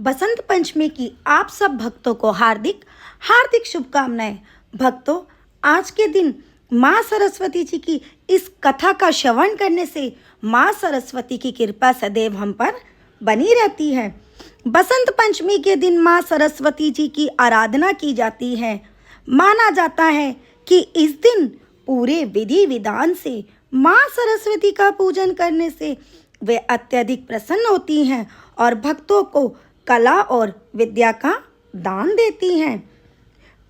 बसंत पंचमी की आप सब भक्तों को हार्दिक हार्दिक शुभकामनाएं। भक्तों, आज के दिन माँ सरस्वती जी की इस कथा का श्रवण करने से माँ सरस्वती की कृपा सदैव हम पर बनी रहती है। बसंत पंचमी के दिन माँ सरस्वती जी की आराधना की जाती है। माना जाता है कि इस दिन पूरे विधि विधान से माँ सरस्वती का पूजन करने से वे अत्यधिक प्रसन्न होती हैं और भक्तों को कला और विद्या का दान देती हैं।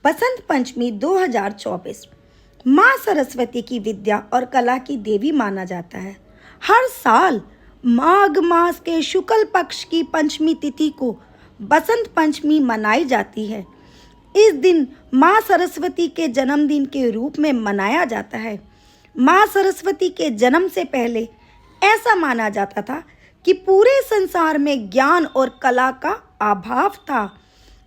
बसंत पंचमी 2024 माँ सरस्वती की विद्या और कला की देवी माना जाता है। हर साल माघ मास के शुक्ल पक्ष की पंचमी तिथि को बसंत पंचमी मनाई जाती है। इस दिन माँ सरस्वती के जन्मदिन के रूप में मनाया जाता है। माँ सरस्वती के जन्म से पहले ऐसा माना जाता था कि पूरे संसार में ज्ञान और कला का अभाव था।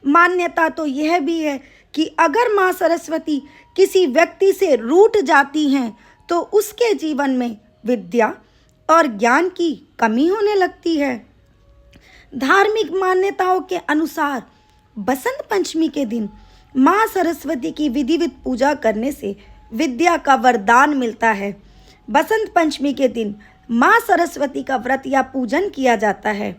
मान्यता तो यह भी है कि अगर माँ सरस्वती किसी व्यक्ति से रूठ जाती हैं तो उसके जीवन में विद्या और ज्ञान की कमी होने लगती है। धार्मिक मान्यताओं के अनुसार बसंत पंचमी के दिन माँ सरस्वती की विधिवत पूजा करने से विद्या का वरदान मिलता है। बसंत पंचमी के दिन माँ सरस्वती का व्रत या पूजन किया जाता है,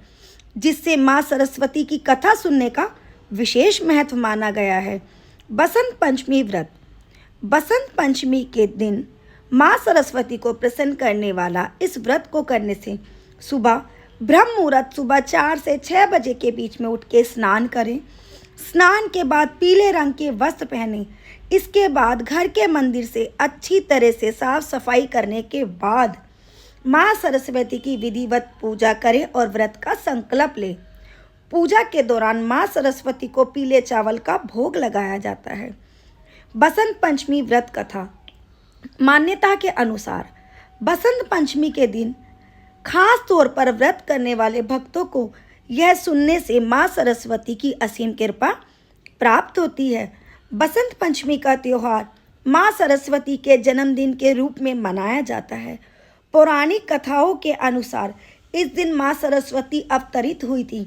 जिससे माँ सरस्वती की कथा सुनने का विशेष महत्व माना गया है। बसंत पंचमी व्रत। बसंत पंचमी के दिन माँ सरस्वती को प्रसन्न करने वाला इस व्रत को करने से सुबह ब्रह्म मुहूर्त सुबह 4 से 6 बजे के बीच में उठ के स्नान करें। स्नान के बाद पीले रंग के वस्त्र पहने। इसके बाद घर के मंदिर से अच्छी तरह से साफ सफाई करने के बाद माँ सरस्वती की विधिवत पूजा करें और व्रत का संकल्प लें। पूजा के दौरान माँ सरस्वती को पीले चावल का भोग लगाया जाता है। बसंत पंचमी व्रत कथा। मान्यता के अनुसार बसंत पंचमी के दिन खास तौर पर व्रत करने वाले भक्तों को यह सुनने से माँ सरस्वती की असीम कृपा प्राप्त होती है। बसंत पंचमी का त्यौहार माँ सरस्वती के जन्मदिन के रूप में मनाया जाता है। पौराणिक कथाओं के अनुसार इस दिन माँ सरस्वती अवतरित हुई थी।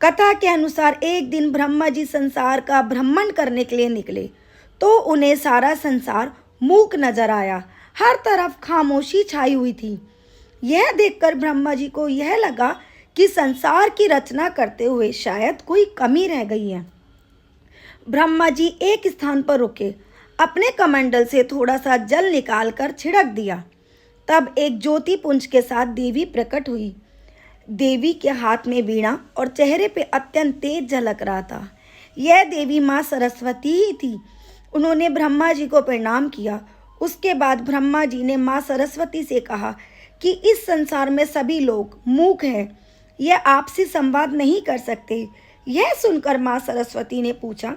कथा के अनुसार एक दिन ब्रह्मा जी संसार का भ्रमण करने के लिए निकले तो उन्हें सारा संसार मूक नजर आया। हर तरफ खामोशी छाई हुई थी। यह देखकर ब्रह्मा जी को यह लगा कि संसार की रचना करते हुए शायद कोई कमी रह गई है। ब्रह्मा जी एक स्थान पर रुके, अपने कमंडल से थोड़ा सा जल निकालकर छिड़क दिया। तब एक ज्योति पुंज के साथ देवी प्रकट हुई। देवी के हाथ में वीणा और चेहरे पे अत्यंत तेज झलक रहा था। यह देवी माँ सरस्वती ही थी। उन्होंने ब्रह्मा जी को प्रणाम किया। उसके बाद ब्रह्मा जी ने माँ सरस्वती से कहा कि इस संसार में सभी लोग मूक हैं, यह आपसी संवाद नहीं कर सकते। यह सुनकर माँ सरस्वती ने पूछा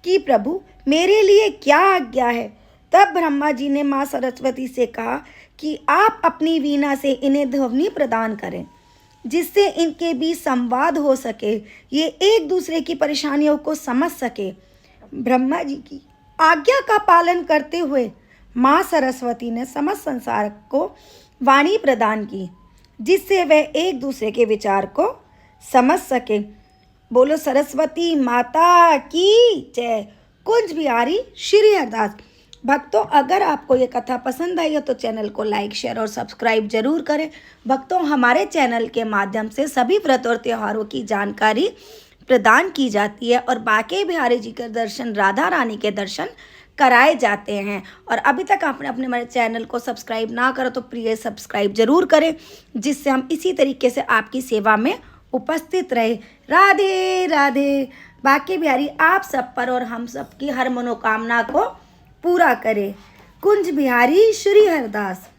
कि प्रभु, मेरे लिए क्या आज्ञा है। तब ब्रह्मा जी ने माँ सरस्वती से कहा कि आप अपनी वीणा से इन्हें ध्वनि प्रदान करें, जिससे इनके बीच संवाद हो सके, ये एक दूसरे की परेशानियों को समझ सके। ब्रह्मा जी की आज्ञा का पालन करते हुए माँ सरस्वती ने समस्त संसार को वाणी प्रदान की, जिससे वे एक दूसरे के विचार को समझ सके। बोलो सरस्वती माता की जय। कुंज बिहारी श्री हरदास। भक्तों, अगर आपको ये कथा पसंद आई हो तो चैनल को लाइक, शेयर और सब्सक्राइब जरूर करें। भक्तों, हमारे चैनल के माध्यम से सभी व्रत और त्योहारों की जानकारी प्रदान की जाती है और बांके बिहारी जी के दर्शन, राधा रानी के दर्शन कराए जाते हैं। और अभी तक आपने अपने हमारे चैनल को सब्सक्राइब ना करो तो प्लीज़ सब्सक्राइब जरूर करें, जिससे हम इसी तरीके से आपकी सेवा में उपस्थित रहे। राधे राधे। बांके बिहारी आप सब पर और हम सब की हर मनोकामना को पूरा करे। कुंज बिहारी श्री हरदास।